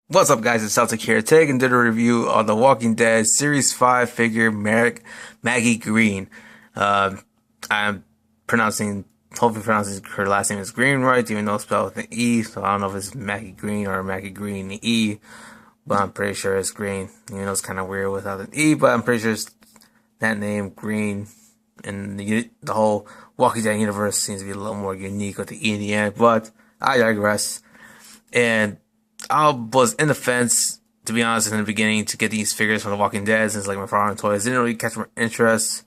What's up, guys? It's Celtic here. Today, I did a review on The Walking Dead Series 5 figure Maggie Greene. I'm hopefully pronouncing her last name is Green right, even though it's spelled with an E, so I don't know if it's Maggie Greene or Maggie Greene E, but I'm pretty sure it's Green. You know, it's kind of weird without an E, but I'm pretty sure it's that name, Green, and the whole Walking Dead universe seems to be a little more unique with the E in the end, but I digress. And I was in the fence, to be honest, in the beginning to get these figures from The Walking Dead, since like McFarlane toys didn't really catch my interest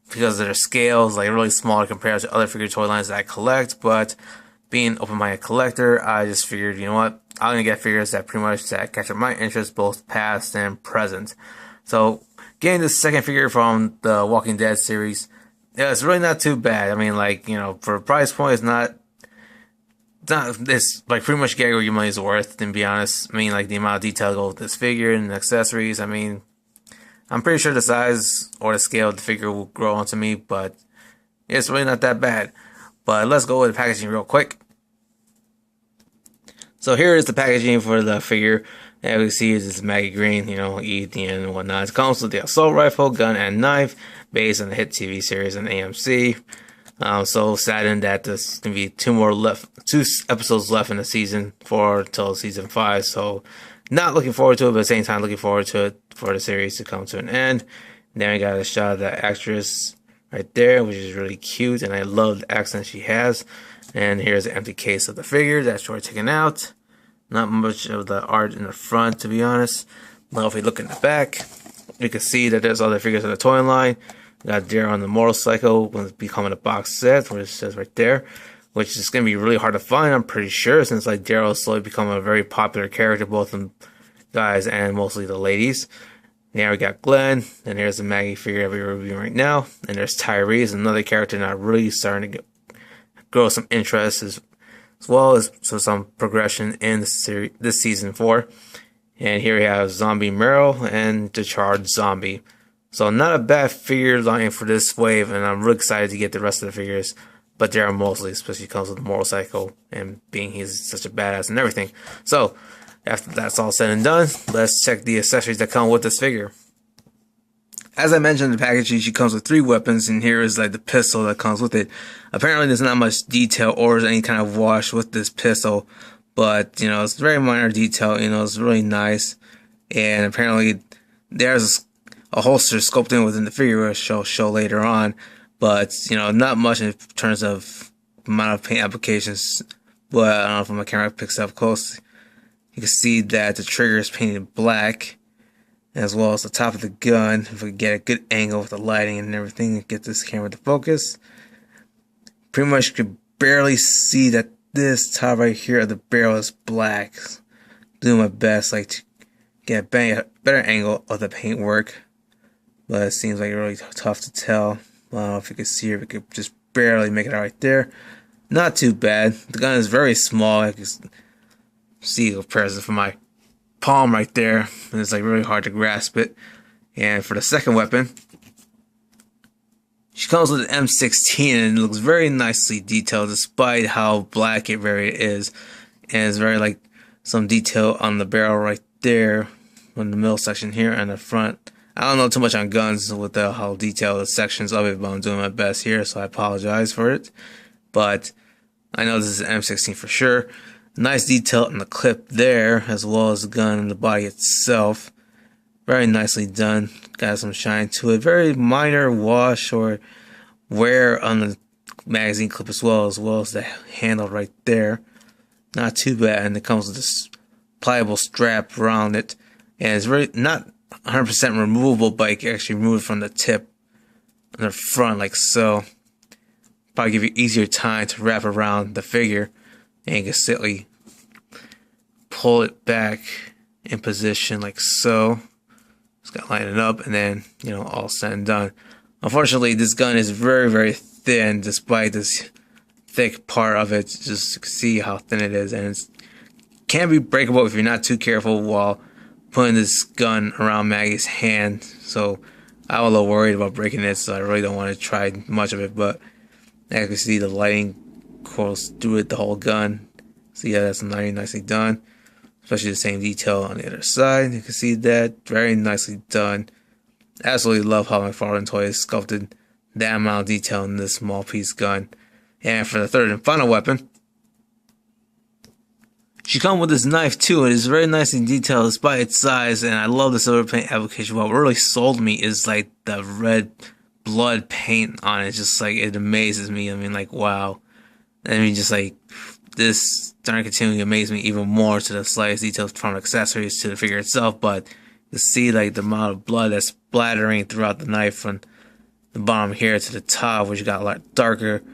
because of their scales, like really small compared to other figure toy lines that I collect. But being open-minded collector, I just figured, you know what, I'm gonna get figures that pretty much that catch my interest, both past and present. So getting this second figure from the Walking Dead series, yeah, it's really not too bad. I mean, like, you know, for a price point, it's like pretty much get what your money's worth, to be honest. I mean, like the amount of detail go with this figure and accessories. I mean, I'm pretty sure the size or the scale of the figure will grow onto me, but it's really not that bad. But let's go with the packaging real quick. So here is the packaging for the figure. As we see, it's Maggie Greene, you know, E at the end and whatnot. It comes with the assault rifle, gun, and knife, based on the hit TV series on AMC. So saddened that there's gonna be two episodes left in the season 4 till season 5. So not looking forward to it, but at the same time looking forward to it for the series to come to an end. And then we got a shot of the actress right there, which is really cute, and I love the accent she has. And here's an empty case of the figure that's short taken out. Not much of the art in the front, to be honest. But if we look in the back, you can see that there's other figures of the toy line. We got Daryl on the motorcycle when it's becoming a box set, where it says right there, which is going to be really hard to find, I'm pretty sure, since like Daryl has slowly become a very popular character, both in guys and mostly the ladies. Now we got Glenn, and here's the Maggie figure that we're reviewing right now. And there's Tyrese, another character not really starting to grow some interest as well as some progression in the series, this season 4. And here we have Zombie Meryl and the Charged Zombie. So not a bad figure line for this wave, and I'm really excited to get the rest of the figures. But Daryl mostly, especially comes with the motorcycle and being he's such a badass and everything. So after that's all said and done, let's check the accessories that come with this figure. As I mentioned in the packaging, she comes with 3 weapons, and here is like the pistol that comes with it. Apparently there's not much detail or any kind of wash with this pistol, but you know, it's very minor detail, you know, it's really nice. And apparently there's a holster scoped in within the figure, which I'll show later on, but you know, not much in terms of amount of paint applications. But I don't know if my camera picks up close. You can see that the trigger is painted black, as well as the top of the gun. If we get a good angle with the lighting and everything, and get this camera to focus, pretty much could barely see that this top right here of the barrel is black. Doing my best, like, to get a better angle of the paintwork. But it seems like really tough to tell. I don't know if you can see it, we could just barely make it out right there. Not too bad. The gun is very small. I can see the presence from my palm right there. And it's like really hard to grasp it. And for the second weapon, she comes with an M16, and it looks very nicely detailed despite how black it very is. And it's very like some detail on the barrel right there, on the middle section here and the front. I don't know too much on guns with how detailed the sections of it, but I'm doing my best here, so I apologize for it. But I know this is an M16 for sure. Nice detail in the clip there, as well as the gun and the body itself. Very nicely done. Got some shine to it. Very minor wash or wear on the magazine clip as well as the handle right there. Not too bad, and it comes with this pliable strap around it, and it's really not 100% removable, but you can actually remove it from the tip on the front like so. Probably give you easier time to wrap around the figure, and you can simply pull it back in position like so. Just gotta line it up, and then, you know, all said and done. Unfortunately, this gun is very, very thin, despite this thick part of it. Just see how thin it is, and it can be breakable if you're not too careful while putting this gun around Maggie's hand. So I'm a little worried about breaking it, so I really don't want to try much of it. But as you can see, the lighting goes through it, the whole gun. So yeah, that's nicely done. especially the same detail on the other side. You can see that very nicely done. Absolutely love how McFarlane Toys sculpted that amount of detail in this small piece gun. And for the third and final weapon, she comes with this knife too. It is very nicely detailed despite its size, and I love the silver paint application. What really sold me is like the red blood paint on it. Just like, it amazes me. I mean, like, wow. I mean, just like, this starting to continue to amaze me even more to the slightest details from accessories to the figure itself. But you see like the amount of blood that's splattering throughout the knife from the bottom here to the top, which got a lot darker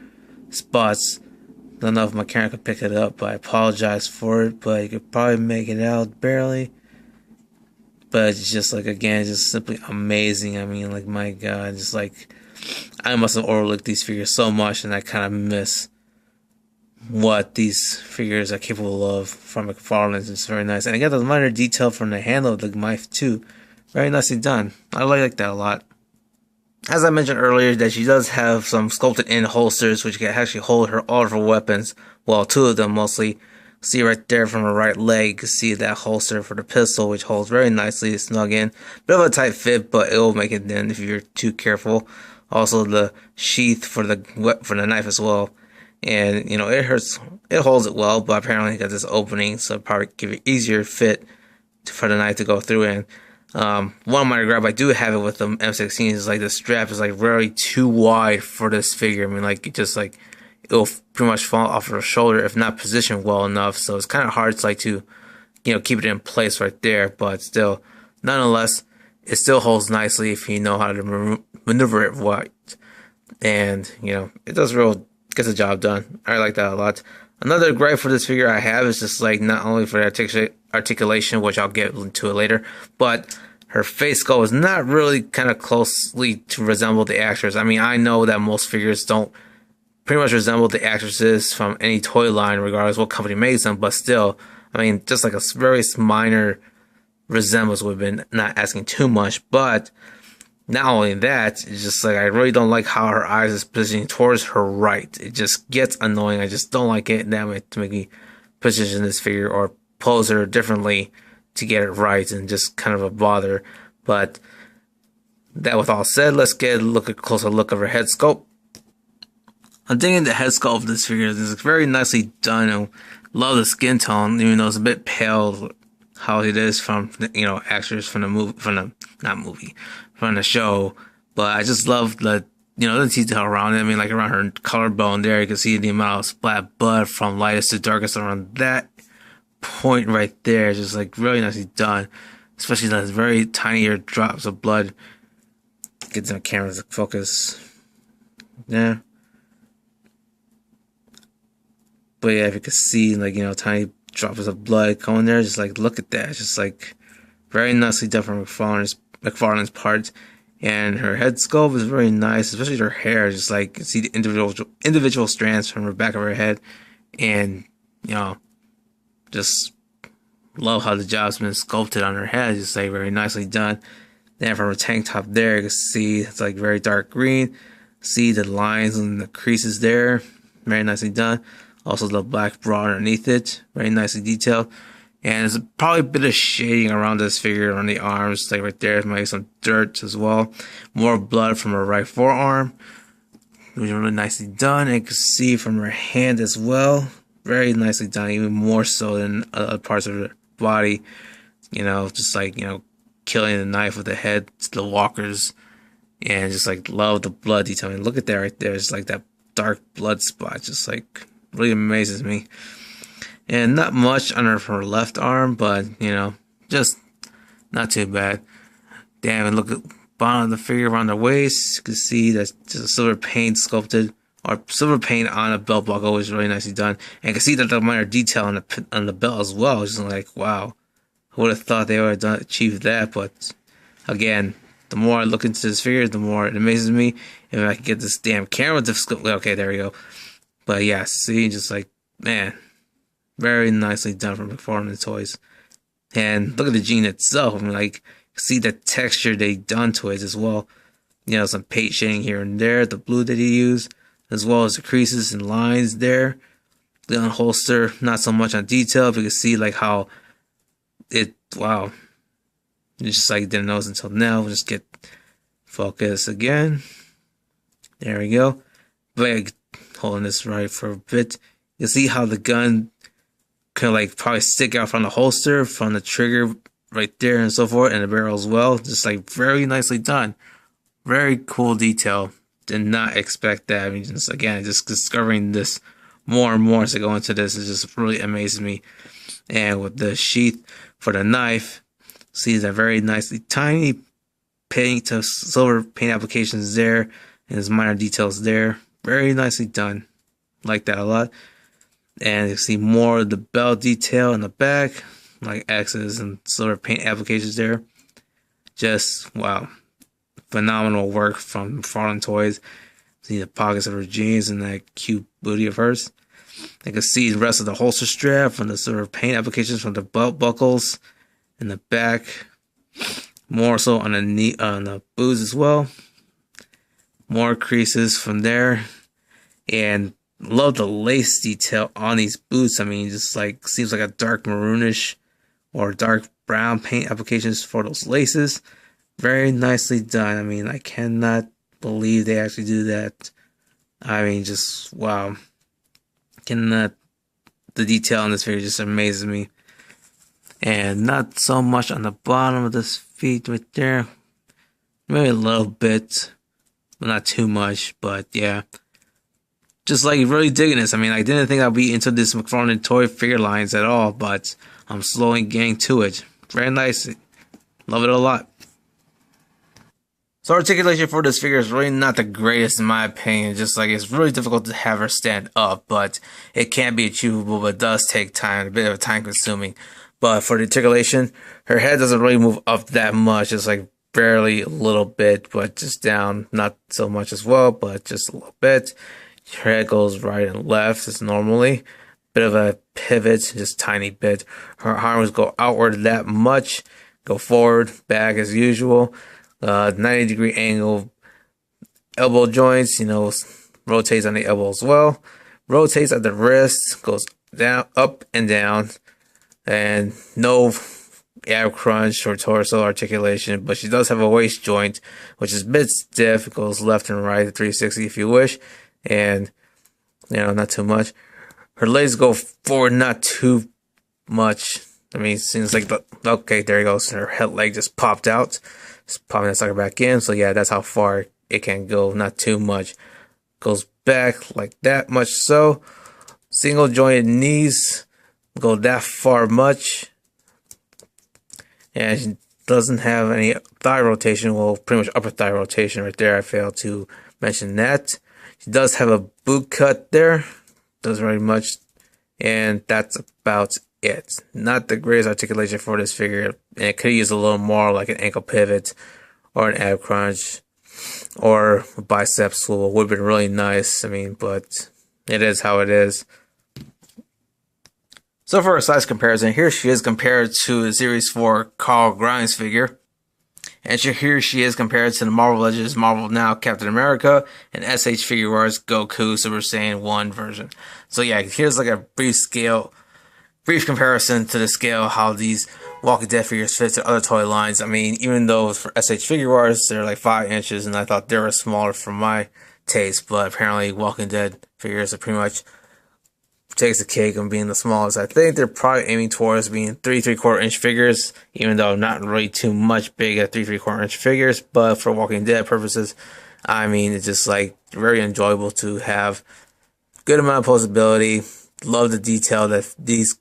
spots. Don't know if my camera could pick it up, but I apologize for it. But you could probably make it out barely. But it's just like, again, just simply amazing. I mean, like, my God, just like, I must have overlooked these figures so much, and I kind of miss what these figures are capable of from McFarlane. It's very nice. And I got the minor detail from the handle of the knife too. Very nicely done. I like that a lot. As I mentioned earlier, that she does have some sculpted in holsters which can actually hold all of her weapons. Well, two of them mostly. See right there from her right leg, you can see that holster for the pistol, which holds very nicely, snug in. Bit of a tight fit, but it will make it in if you're too careful. Also, the sheath for the knife as well. And, you know, it holds it well, but apparently it got this opening, so probably give it easier fit for the knife to go through. And one minor grab I do have it with the M16 is like the strap is like very too wide for this figure. I mean, like, it just like, it'll pretty much fall off her shoulder if not positioned well enough. So it's kind of hard to like to, you know, keep it in place right there. But still, nonetheless, it still holds nicely if you know how to maneuver it right. And, you know, it does gets the job done. I like that a lot. Another gripe for this figure I have is just like, not only for the articulation, which I'll get into it later, but her face sculpt is not really kind of closely to resemble the actress. I mean, I know that most figures don't pretty much resemble the actresses from any toy line, regardless what company makes them, but still, I mean, just like a very minor resemblance would have been not asking too much. But not only that, it's just like, I really don't like how her eyes is positioning towards her right. It just gets annoying. I just don't like it. And that might make me position this figure or pose her differently to get it right, and just kind of a bother. But that with all said, let's get a closer look of her head sculpt. I'm digging the head sculpt of this figure. It's very nicely done. I love the skin tone, even though it's a bit pale, how it is from, you know, actors from the movie, from the show. But I just love the, you know, the detail around it. I mean, like around her collarbone there, you can see the amount of splat blood from lightest to darkest around that point right there. Just like really nicely done, especially those very tiny drops of blood. Get the camera to focus. Yeah. But yeah, if you can see, like, you know, tiny drops of blood going there, just like, look at that. It's just like very nicely done from McFarlane's part. And her head sculpt is very nice, especially her hair. Just like, you see the individual strands from the back of her head. And, you know, just love how the job's been sculpted on her head. Just like very nicely done. Then from her tank top there, you can see it's like very dark green. See the lines and the creases there. Very nicely done. Also the black bra underneath it. Very nicely detailed. And there's probably a bit of shading around this figure on the arms. Like right there, maybe some dirt as well. More blood from her right forearm. Which is really nicely done. And you can see from her hand as well. Very nicely done. Even more so than other parts of her body. You know, just like, you know, killing the knife with the head to the walkers. And just like love the blood detail. I mean, look at that right there. It's like that dark blood spot. Just like really amazes me. And not much under her left arm, but, you know, just not too bad. Damn, and look at the bottom of the figure around the waist. You can see that's just silver paint sculpted, or silver paint on a belt buckle, which is really nicely done. And you can see that the minor detail on the belt as well. It's just like, wow, who would have thought they would have achieved that? But again, the more I look into this figure, the more it amazes me. If I can get this damn camera to sculpt, okay, there we go. But yeah, see, just like, man, very nicely done from McFarlane Toys. And look at the jean itself. I mean, like, see the texture they done to it as well. You know, some paint shading here and there, the blue that he used, as well as the creases and lines there. The holster, not so much on detail, but you can see like how wow. It's just like didn't notice until now. We'll just get focus again. There we go. But holding this right for a bit. You see how the gun can like probably stick out from the holster, from the trigger right there and so forth, and the barrel as well. Just like very nicely done. Very cool detail. Did not expect that. I mean, just again, just discovering this more and more as I go into this, it just really amazes me. And with the sheath for the knife, see that very nicely tiny paint to silver paint applications there, and there's minor details there. Very nicely done. Like that a lot. And you see more of the belt detail in the back, like X's and silver paint applications there. Just wow, phenomenal work from McFarlane Toys. See the pockets of her jeans and that cute booty of hers. You can see the rest of the holster strap and the sort of paint applications from the belt buckles in the back. More so on the knee, on the boots as well. More creases from there, and love the lace detail on these boots. I mean, just like seems like a dark maroonish or dark brown paint applications for those laces. Very nicely done. I mean, I cannot believe they actually do that. I mean, just wow. The detail on this figure just amazes me. And not so much on the bottom of this feet right there. Maybe a little bit, but not too much. But yeah, just like really digging this. I mean, I didn't think I'd be into this McFarlane toy figure lines at all, but I'm slowly getting to it. Very nice. Love it a lot. So articulation for this figure is really not the greatest in my opinion. Just like it's really difficult to have her stand up, but it can be achievable, but it does take time, a bit of time consuming. But for the articulation, her head doesn't really move up that much. It's like barely a little bit, but just down, not so much as well, but just a little bit. Her head goes right and left as normally. Bit of a pivot, just tiny bit. Her arms go outward that much, go forward, back as usual. 90-degree angle elbow joints, rotates on the elbow as well. Rotates at the wrist, goes down, up and down, and no ab crunch or torso articulation, but she does have a waist joint, which is a bit stiff. It goes left and right, 360 if you wish, and, not too much. Her legs go forward, not too much. I mean, it seems like, okay, there you go. So her head leg just popped out. Just popping that sucker back in. So yeah, that's how far it can go. Not too much. Goes back like that much so. Single jointed knees go that far much. And she doesn't have any thigh rotation. Well, pretty much upper thigh rotation right there. I failed to mention that. She does have a boot cut there. Doesn't very much. And that's about it. Not the greatest articulation for this figure, and it could use a little more like an ankle pivot or an ab crunch or a bicep swivel. Would have been really nice. I mean, but it is how it is. So for a size comparison, here she is compared to the Series 4 Carl Grimes figure. And here she is compared to the Marvel Legends Marvel Now Captain America and SH Figuarts Goku Super Saiyan 1 version. So yeah, here's like a brief comparison to the scale how these Walking Dead figures fit to other toy lines. I mean, even though for SH Figuarts they're like 5 inches, and I thought they were smaller for my taste, but apparently Walking Dead figures are pretty much takes the cake on being the smallest. I think they're probably aiming towards being 3 3/4 inch figures, even though not really too much big at 3 3/4 inch figures. But for Walking Dead purposes, I mean, it's just like very enjoyable to have good amount of posability. Love the detail that these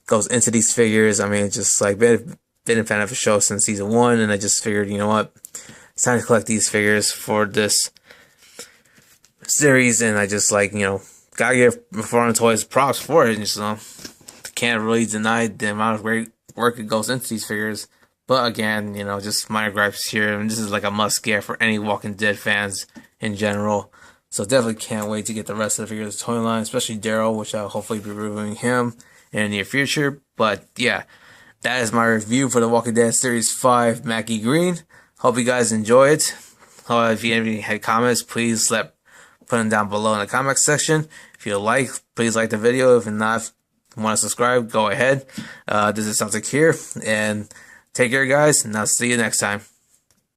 goes into these figures. I mean, it's just like been a fan of the show since season 1, and I just figured, you know what, it's time to collect these figures for this series, and I just like, gotta give McFarlane Toys props for it. Can't really deny the amount of great work that goes into these figures. But again, just minor gripes here, and this is like a must get for any Walking Dead fans in general. So definitely can't wait to get the rest of the figures of the toy line, especially Daryl, which I'll hopefully be reviewing him in the near future. But yeah, that is my review for the Walking Dead Series 5 Maggie Greene. Hope you guys enjoy it. If you have any comments, please put them down below in the comment section. If you like, please like the video. If not, want to subscribe, go ahead. This is Celtic here, and take care, guys, and I'll see you next time.